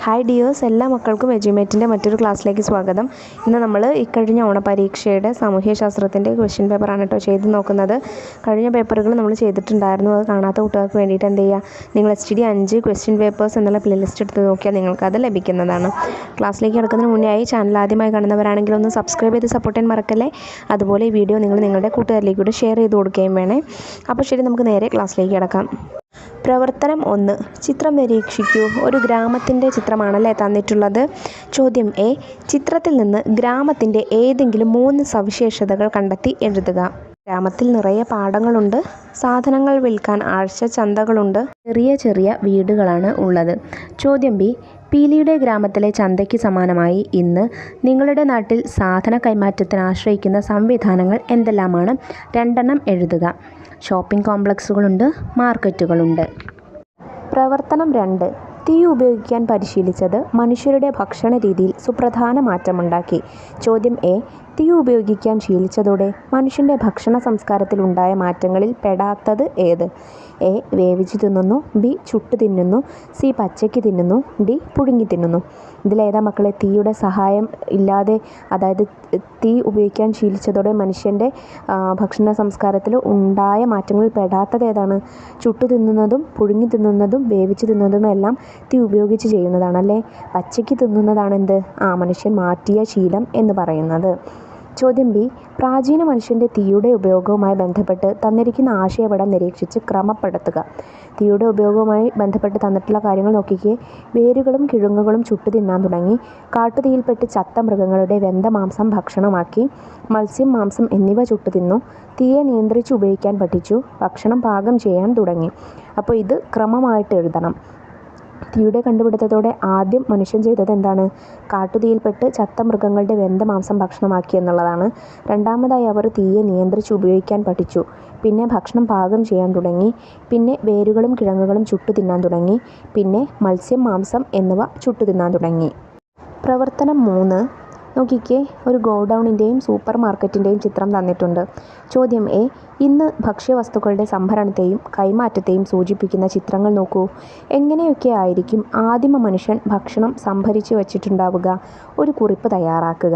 Hi dears, എല്ലാ മക്കൾക്കും എജ്യുമേറ്റിൻ്റെ മറ്റൊരു ക്ലാസ്സിലേക്ക് സ്വാഗതം. ഇന്ന് നമ്മൾ ഇക്കഴിഞ്ഞ ഓണപരീക്ഷയുടെ സാമൂഹ്യശാസ്ത്രത്തിൻ്റെ ക്വസ്റ്റ്യൻ പേപ്പറാണ് കേട്ടോ ചെയ്ത് നോക്കുന്നത്. കഴിഞ്ഞ പേപ്പറുകൾ നമ്മൾ ചെയ്തിട്ടുണ്ടായിരുന്നു. അത് കാണാത്ത കൂട്ടുകാർക്ക് വേണ്ടിയിട്ട് എന്ത് ചെയ്യുക, നിങ്ങൾ STD 5 ക്വസ്റ്റ്യൻ പേപ്പേഴ്സ് എന്നുള്ള പ്ലേലിസ്റ്റ് എടുത്ത് നോക്കിയാൽ നിങ്ങൾക്കത് ലഭിക്കുന്നതാണ്. ക്ലാസ്സിലേക്ക് കിടക്കുന്നതിന് മുന്നേ ആയി ചാനൽ ആദ്യമായി കാണുന്നവരാണെങ്കിൽ ഒന്ന് സബ്സ്ക്രൈബ് ചെയ്ത് സപ്പോർട്ട് ചെയ്യാൻ മറക്കല്ലേ. അതുപോലെ ഈ വീഡിയോ നിങ്ങൾ നിങ്ങളുടെ കൂട്ടുകാരിലേക്ക് കൂടെ ഷെയർ ചെയ്ത് കൊടുക്കുകയും വേണേ. അപ്പോൾ ശരി, നമുക്ക് നേരെ ക്ലാസ്സിലേക്ക് കിടക്കാം. പ്രവർത്തനം 1. ചിത്രം നിരീക്ഷിക്കൂ. ഒരു ഗ്രാമത്തിൻ്റെ ചിത്രമാണല്ലേ തന്നിട്ടുള്ളത്. ചോദ്യം എ. ചിത്രത്തിൽ നിന്ന് ഗ്രാമത്തിൻ്റെ ഏതെങ്കിലും 3 സവിശേഷതകൾ കണ്ടെത്തി എഴുതുക. ഗ്രാമത്തിൽ നിറയെ പാടങ്ങളുണ്ട്, സാധനങ്ങൾ വിൽക്കാൻ ആഴ്ച ചന്തകളുണ്ട്, ചെറിയ ചെറിയ വീടുകളാണ് ഉള്ളത്. ചോദ്യം ബി. പീലിയുടെ ഗ്രാമത്തിലെ ചന്തയ്ക്ക് സമാനമായി ഇന്ന് നിങ്ങളുടെ നാട്ടിൽ സാധന കൈമാറ്റത്തിന് ആശ്രയിക്കുന്ന സംവിധാനങ്ങൾ എന്തെല്ലാമാണ്? 2 എണ്ണം എഴുതുക. ഷോപ്പിംഗ് കോംപ്ലക്സുകളുണ്ട്, മാർക്കറ്റുകളുണ്ട്. പ്രവർത്തനം 2. തീ ഉപയോഗിക്കാൻ പരിശീലിച്ചത് മനുഷ്യരുടെ ഭക്ഷണ രീതിയിൽ സുപ്രധാന മാറ്റമുണ്ടാക്കി. ചോദ്യം എ. തീ ഉപയോഗിക്കാൻ ശീലിച്ചതോടെ മനുഷ്യൻ്റെ ഭക്ഷണ സംസ്കാരത്തിൽ ഉണ്ടായ മാറ്റങ്ങളിൽ പെടാത്തത് ഏത്? എ. വേവിച്ച് തിന്നുന്നു, ബി. ചുട്ട് തിന്നുന്നു, സി. പച്ചയ്ക്ക് തിന്നുന്നു, ഡി. പുഴുങ്ങി തിന്നുന്നു. ഇതിലേതാ മക്കളെ തീയുടെ സഹായം ഇല്ലാതെ, അതായത് തീ ഉപയോഗിക്കാൻ ശീലിച്ചതോടെ മനുഷ്യൻ്റെ ഭക്ഷണ സംസ്കാരത്തിൽ ഉണ്ടായ മാറ്റങ്ങളിൽ പെടാത്തത് ഏതാണ്? ചുട്ടു തിന്നുന്നതും പുഴുങ്ങി തിന്നുന്നതും വേവിച്ച് തിന്നുന്നതും എല്ലാം തീ ഉപയോഗിച്ച് ചെയ്യുന്നതാണല്ലേ. പച്ചയ്ക്ക് തിന്നുന്നതാണ് എന്ത്? മനുഷ്യൻ മാറ്റിയ ശീലം എന്ന് പറയുന്നത്. ചോദ്യം ബി. പ്രാചീന മനുഷ്യൻ്റെ തീയുടെ ഉപയോഗവുമായി ബന്ധപ്പെട്ട് തന്നിരിക്കുന്ന ആശയപടം നിരീക്ഷിച്ച് ക്രമപ്പെടുത്തുക. തീയുടെ ഉപയോഗവുമായി ബന്ധപ്പെട്ട് തന്നിട്ടുള്ള കാര്യങ്ങൾ നോക്കിക്കേ. വേരുകളും കിഴങ്ങുകളും ചുട്ടു തിന്നാൻ തുടങ്ങി, കാട്ടുതീയിൽപ്പെട്ട് ചത്ത മൃഗങ്ങളുടെ വെന്ത മാംസം ഭക്ഷണമാക്കി, മത്സ്യം, മാംസം എന്നിവ ചുട്ടു തിന്നു, തീയെ നിയന്ത്രിച്ച് ഉപയോഗിക്കാൻ പഠിച്ചു, ഭക്ഷണം പാകം ചെയ്യാൻ തുടങ്ങി. അപ്പോൾ ഇത് ക്രമമായിട്ട് എഴുതണം. തീയുടെ കണ്ടുപിടുത്തത്തോടെ ആദ്യം മനുഷ്യൻ ചെയ്തത് എന്താണ്? കാട്ടുതീയിൽപ്പെട്ട് ചത്ത മൃഗങ്ങളുടെ വെന്ത മാംസം ഭക്ഷണമാക്കി എന്നുള്ളതാണ്. രണ്ടാമതായി അവർ തീയെ നിയന്ത്രിച്ച് ഉപയോഗിക്കാൻ പഠിച്ചു. പിന്നെ ഭക്ഷണം പാകം ചെയ്യാൻ തുടങ്ങി. പിന്നെ വേരുകളും കിഴങ്ങുകളും ചുട്ടു തിന്നാൻ തുടങ്ങി. പിന്നെ മത്സ്യം, മാംസം എന്നിവ ചുട്ടു തിന്നാൻ തുടങ്ങി. പ്രവർത്തനം 3. നോക്കിക്കേ, ഒരു ഗോഡൗണിൻ്റെയും സൂപ്പർ മാർക്കറ്റിൻ്റെയും ചിത്രം തന്നിട്ടുണ്ട്. ചോദ്യം എ. ഇന്ന് ഭക്ഷ്യവസ്തുക്കളുടെ സംഭരണത്തെയും കൈമാറ്റത്തെയും സൂചിപ്പിക്കുന്ന ചിത്രങ്ങൾ നോക്കൂ. എങ്ങനെയൊക്കെ ആയിരിക്കും ആദിമ മനുഷ്യൻ ഭക്ഷണം സംഭരിച്ചു വച്ചിട്ടുണ്ടാവുക? ഒരു കുറിപ്പ് തയ്യാറാക്കുക.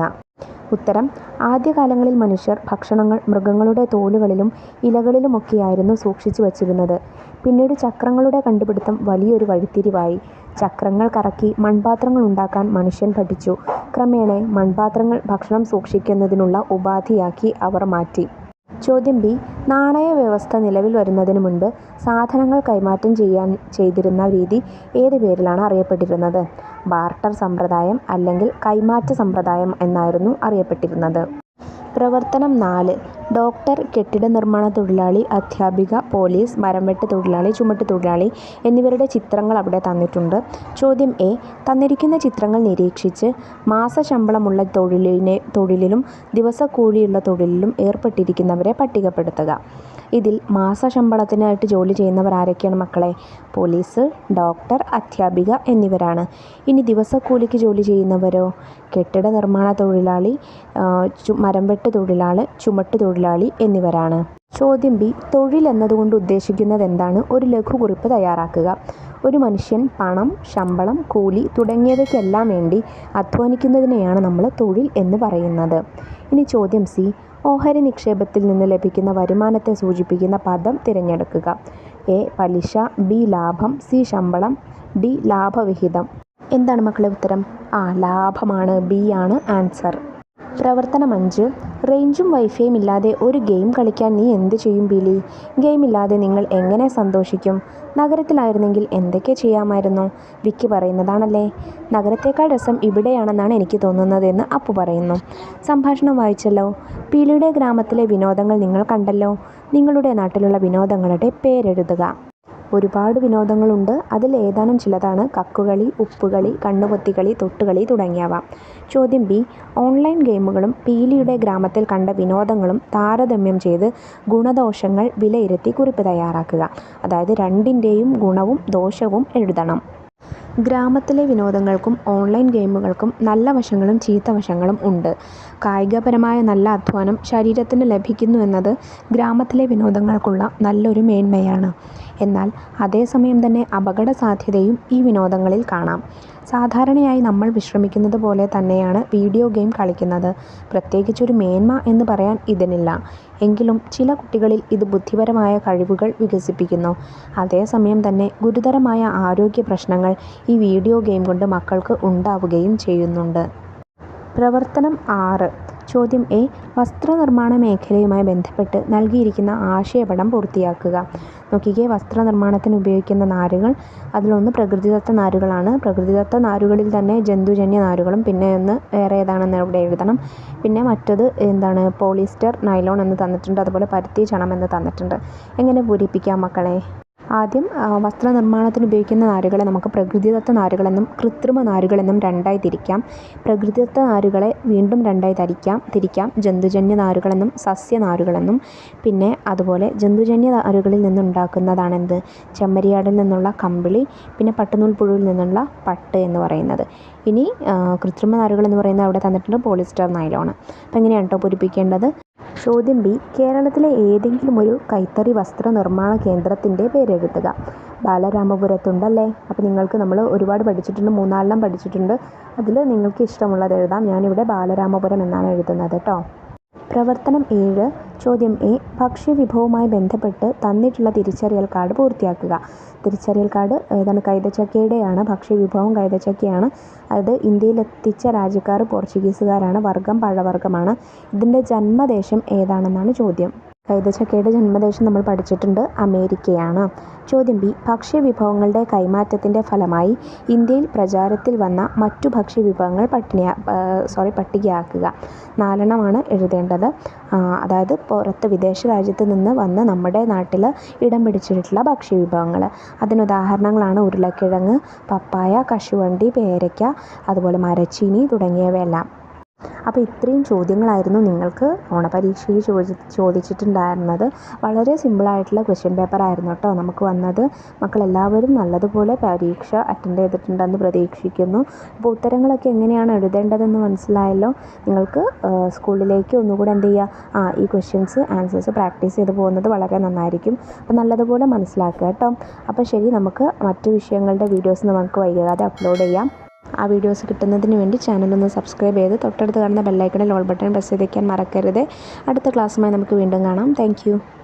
ഉത്തരം. ആദ്യകാലങ്ങളിൽ മനുഷ്യർ ഭക്ഷണങ്ങൾ മൃഗങ്ങളുടെ തോലുകളിലും ഇലകളിലുമൊക്കെയായിരുന്നു സൂക്ഷിച്ചു വച്ചിരുന്നത്. പിന്നീട് ചക്രങ്ങളുടെ കണ്ടുപിടുത്തം വലിയൊരു വഴിത്തിരിവായി. ചക്രങ്ങൾ കറക്കി മൺപാത്രങ്ങൾ ഉണ്ടാക്കാൻ മനുഷ്യൻ പഠിച്ചു. ക്രമേണ മൺപാത്രങ്ങൾ ഭക്ഷണം സൂക്ഷിക്കുന്നതിനുള്ള ഉപാധിയാക്കി അവർ മാറ്റി. ചോദ്യം ബി. നാണയ വ്യവസ്ഥ നിലവിൽ വരുന്നതിന് മുൻപ് സാധനങ്ങൾ കൈമാറ്റം ചെയ്തിരുന്ന രീതി ഏത് പേരിലാണ് അറിയപ്പെട്ടിരുന്നത്? ബാർട്ടർ സമ്പ്രദായം അല്ലെങ്കിൽ കൈമാറ്റ സമ്പ്രദായം എന്നായിരുന്നു അറിയപ്പെട്ടിരുന്നത്. പ്രവർത്തനം 4. ഡോക്ടർ, കെട്ടിട നിർമ്മാണ തൊഴിലാളി, അധ്യാപിക, പോലീസ്, മരംവെട്ട് തൊഴിലാളി, ചുമട്ട് തൊഴിലാളി എന്നിവരുടെ ചിത്രങ്ങൾ അവിടെ തന്നിട്ടുണ്ട്. ചോദ്യം എ. തന്നിരിക്കുന്ന ചിത്രങ്ങൾ നിരീക്ഷിച്ച് മാസശമ്പളമുള്ള തൊഴിലിലും ദിവസക്കൂലിയുള്ള തൊഴിലിലും ഏർപ്പെട്ടിരിക്കുന്നവരെ പട്ടികപ്പെടുത്തുക. ഇതിൽ മാസശമ്പളത്തിനായിട്ട് ജോലി ചെയ്യുന്നവർ ആരൊക്കെയാണ് മക്കളെ? പോലീസ്, ഡോക്ടർ, അധ്യാപിക എന്നിവരാണ്. ഇനി ദിവസക്കൂലിക്ക് ജോലി ചെയ്യുന്നവരോ? കെട്ടിട നിർമ്മാണ തൊഴിലാളി, മരംവെട്ട് തൊഴിലാളി, ചുമട്ട് തൊഴിലാളി എന്നിവരാണ്. ചോദ്യം ബി. തൊഴിൽ എന്നതുകൊണ്ട് ഉദ്ദേശിക്കുന്നത് എന്താണ്? ഒരു ലഘുകുറിപ്പ് തയ്യാറാക്കുക. ഒരു മനുഷ്യൻ പണം, ശമ്പളം, കൂലി തുടങ്ങിയവയ്ക്കെല്ലാം വേണ്ടി അധ്വാനിക്കുന്നതിനെയാണ് നമ്മൾ തൊഴിൽ എന്ന് പറയുന്നത്. ഇനി ചോദ്യം സി. ഓഹരി നിക്ഷേപത്തിൽ നിന്ന് ലഭിക്കുന്ന വരുമാനത്തെ സൂചിപ്പിക്കുന്ന പദം തിരഞ്ഞെടുക്കുക. എ. പലിശ, ബി. ലാഭം, സി. ശമ്പളം, ഡി. ലാഭവിഹിതം. എന്താണ് മക്കളെ ഉത്തരം? ലാഭമാണ്. ബി ആണ് ആൻസർ. പ്രവർത്തനം 5. റേഞ്ചും വൈഫൈയും ഇല്ലാതെ ഒരു ഗെയിം കളിക്കാൻ നീ എന്ത് ചെയ്യും ബിലി? ഗെയിം ഇല്ലാതെ നിങ്ങൾ എങ്ങനെ സന്തോഷിക്കും? നഗരത്തിലായിരുന്നെങ്കിൽ എന്തൊക്കെ ചെയ്യാമായിരുന്നു? വിക്കി പറയുന്നതാണല്ലേ. നഗരത്തേക്കാൾ രസം ഇവിടെയാണെന്നാണ് എനിക്ക് തോന്നുന്നതെന്ന് അപ്പു പറയുന്നു. സംഭാഷണം വായിച്ചല്ലോ. പീലിയുടെ ഗ്രാമത്തിലെ വിനോദങ്ങൾ നിങ്ങൾ കണ്ടല്ലോ. നിങ്ങളുടെ നാട്ടിലുള്ള വിനോദങ്ങളുടെ പേരെഴുതുക. ഒരുപാട് വിനോദങ്ങളുണ്ട്. അതിൽ ഏതാനും ചിലതാണ് കക്കുകളി, ഉപ്പുകളി, കണ്ണുപൊത്തിക്കളി, തൊട്ടുകളി തുടങ്ങിയവ. ചോദ്യം ബി. ഓൺലൈൻ ഗെയിമുകളും പീലിയുടെ ഗ്രാമത്തിൽ കണ്ട വിനോദങ്ങളും താരതമ്യം ചെയ്ത് ഗുണദോഷങ്ങൾ വിലയിരുത്തി കുറിപ്പ് തയ്യാറാക്കുക. അതായത് രണ്ടിൻ്റെയും ഗുണവും ദോഷവും എഴുതണം. ഗ്രാമത്തിലെ വിനോദങ്ങൾക്കും ഓൺലൈൻ ഗെയിമുകൾക്കും നല്ല വശങ്ങളും ചീത്ത വശങ്ങളും ഉണ്ട്. കായികപരമായ നല്ല അധ്വാനം ശരീരത്തിന് ലഭിക്കുന്നു എന്നത് ഗ്രാമത്തിലെ വിനോദങ്ങൾക്കുള്ള നല്ലൊരു മേന്മയാണ്. എന്നാൽ അതേസമയം തന്നെ അപകട സാധ്യതയും ഈ വിനോദങ്ങളിൽ കാണാം. സാധാരണയായി നമ്മൾ വിശ്രമിക്കുന്നത് പോലെ തന്നെയാണ് വീഡിയോ ഗെയിം കളിക്കുന്നത്. പ്രത്യേകിച്ചൊരു മേന്മ എന്ന് പറയാൻ ഇതിനില്ല. എങ്കിലും ചില കുട്ടികളിൽ ഇത് ബുദ്ധിപരമായ കഴിവുകൾ വികസിപ്പിക്കുന്നു. അതേസമയം തന്നെ ഗുരുതരമായ ആരോഗ്യ പ്രശ്നങ്ങൾ ഈ വീഡിയോ ഗെയിം കൊണ്ട് മക്കൾക്ക് ഉണ്ടാവുകയും ചെയ്യുന്നുണ്ട്. പ്രവർത്തനം 6. ചോദ്യം എ. വസ്ത്രനിർമ്മാണ മേഖലയുമായി ബന്ധപ്പെട്ട് നൽകിയിരിക്കുന്ന ആശയപടം പൂർത്തിയാക്കുക. നോക്കിക്കേ, വസ്ത്രനിർമ്മാണത്തിന് ഉപയോഗിക്കുന്ന നാരുകൾ, അതിലൊന്ന് പ്രകൃതിദത്ത നാരുകളാണ്. പ്രകൃതിദത്ത നാരുകളിൽ തന്നെ ജന്തുജന്യ നാരുകളും, പിന്നെ ഒന്ന് വേറെ ഏതാണെന്ന് ഇവിടെ എഴുതണം. പിന്നെ മറ്റത് എന്താണ്, പോളിസ്റ്റർ, നൈലോൺ എന്ന് തന്നിട്ടുണ്ട്. അതുപോലെ പരുത്തി, ചണം എന്ന് തന്നിട്ടുണ്ട്. എങ്ങനെ പൂരിപ്പിക്കാം മക്കളെ? ആദ്യം വസ്ത്രനിർമ്മാണത്തിന് ഉപയോഗിക്കുന്ന നാരുകളെ നമുക്ക് പ്രകൃതിദത്ത നാരുകളെന്നും കൃത്രിമ നാരുകളെന്നും രണ്ടായി തിരിക്കാം. പ്രകൃതിദത്ത നാരുകളെ വീണ്ടും രണ്ടായി തിരിക്കാം. ജന്തുജന്യ നാരുകളെന്നും സസ്യനാരുകളെന്നും. പിന്നെ അതുപോലെ ജന്തുജന്യ നാരുകളിൽ നിന്നുണ്ടാക്കുന്നതാണെന്ത്? ചെമ്മരിയാടിൽ നിന്നുള്ള കമ്പിളി, പിന്നെ പട്ടുനൂൽ പുഴുവിൽ നിന്നുള്ള പട്ട് എന്ന് പറയുന്നത്. ഇനി കൃത്രിമ നാരുകൾ എന്ന് പറയുന്നത് അവിടെ തന്നിട്ടുണ്ട് പോളിസ്റ്റർ, നൈലോൺ. അപ്പം എങ്ങനെയാണ് കേട്ടോ പൂരിപ്പിക്കേണ്ടത്? ചോദ്യം ബി. കേരളത്തിലെ ഏതെങ്കിലും ഒരു കൈത്തറി വസ്ത്ര നിർമ്മാണ കേന്ദ്രത്തിൻ്റെ പേരെഴുതുക. ബാലരാമപുരത്തുണ്ടല്ലേ? അപ്പോൾ നിങ്ങൾക്ക് നമ്മൾ ഒരുപാട് പഠിച്ചിട്ടുണ്ട്, 3-4 പഠിച്ചിട്ടുണ്ട്. അതിൽ നിങ്ങൾക്ക് ഇഷ്ടമുള്ളത് എഴുതാം. ഞാനിവിടെ ബാലരാമപുരം എന്നാണ് എഴുതുന്നത് കേട്ടോ. പ്രവർത്തനം 7. ചോദ്യം എ. ഭക്ഷ്യവിഭവവുമായി ബന്ധപ്പെട്ട് തന്നിട്ടുള്ള തിരിച്ചറിയൽ കാർഡ് പൂർത്തിയാക്കുക. തിരിച്ചറിയൽ കാർഡ് ഏതാണ്? കൈതച്ചക്കയുടെയാണ്. ഭക്ഷ്യവിഭവം കൈതച്ചക്കയാണ്. അത് ഇന്ത്യയിലെത്തിച്ച രാജ്യക്കാർ പോർച്ചുഗീസുകാരാണ്. വർഗ്ഗം പഴവർഗ്ഗമാണ്. ഇതിൻ്റെ ജന്മദേശം ഏതാണെന്നാണ് ചോദ്യം. കൈതച്ചക്കയുടെ ജന്മദേശം നമ്മൾ പഠിച്ചിട്ടുണ്ട്, അമേരിക്കയാണ്. ചോദ്യം ബി. ഭക്ഷ്യവിഭവങ്ങളുടെ കൈമാറ്റത്തിൻ്റെ ഫലമായി ഇന്ത്യയിൽ പ്രചാരത്തിൽ വന്ന മറ്റു ഭക്ഷ്യവിഭവങ്ങൾ പട്ടികയാക്കുക. 4 എഴുതേണ്ടത്. അതായത് പുറത്ത് വിദേശ രാജ്യത്ത് നിന്ന് വന്ന് നമ്മുടെ നാട്ടിൽ ഇടം പിടിച്ചിട്ടുള്ള ഭക്ഷ്യവിഭവങ്ങൾ. അതിനുദാഹരണങ്ങളാണ് ഉരുളക്കിഴങ്ങ്, പപ്പായ, കശുവണ്ടി, പേരയ്ക്ക, അതുപോലെ മരച്ചീനി തുടങ്ങിയവയെല്ലാം. അപ്പോൾ ഇത്രയും ചോദ്യങ്ങളായിരുന്നു നിങ്ങൾക്ക് ഓണപരീക്ഷയിൽ ചോദിച്ചിട്ടുണ്ടായിരുന്നത്. വളരെ സിമ്പിളായിട്ടുള്ള ക്വസ്റ്റ്യൻ പേപ്പർ ആയിരുന്നു കേട്ടോ നമുക്ക് വന്നത്. മക്കളെല്ലാവരും നല്ലതുപോലെ പരീക്ഷ അറ്റൻഡ് ചെയ്തിട്ടുണ്ടെന്ന് പ്രതീക്ഷിക്കുന്നു. അപ്പോൾ ഉത്തരങ്ങളൊക്കെ എങ്ങനെയാണ് എഴുതേണ്ടതെന്ന് മനസ്സിലായല്ലോ. നിങ്ങൾക്ക് സ്കൂളിലേക്ക് ഒന്നുകൂടെ എന്ത് ചെയ്യുക, ഈ ക്വസ്റ്റ്യൻസ് ആൻസേഴ്സ് പ്രാക്ടീസ് ചെയ്ത് പോകുന്നത് വളരെ നന്നായിരിക്കും. അപ്പോൾ നല്ലതുപോലെ മനസ്സിലാക്കുക കേട്ടോ. അപ്പോൾ ശരി, നമുക്ക് മറ്റു വിഷയങ്ങളുടെ വീഡിയോസ് നമുക്ക് വൈകാതെ അപ്ലോഡ് ചെയ്യാം. ആ വീഡിയോസ് കിട്ടുന്നതിന് വേണ്ടി ചാനലൊന്ന് സബ്സ്ക്രൈബ് ചെയ്ത് തൊട്ടടുത്ത് കാണുന്ന ബെല്ലൈക്കണിൽ ഓൾ ബട്ടൺ പ്രസ് ചെയ്ത് വയ്ക്കാൻ മറക്കരുത്. അടുത്ത ക്ലാസ്സുമായി നമുക്ക് വീണ്ടും കാണാം. താങ്ക്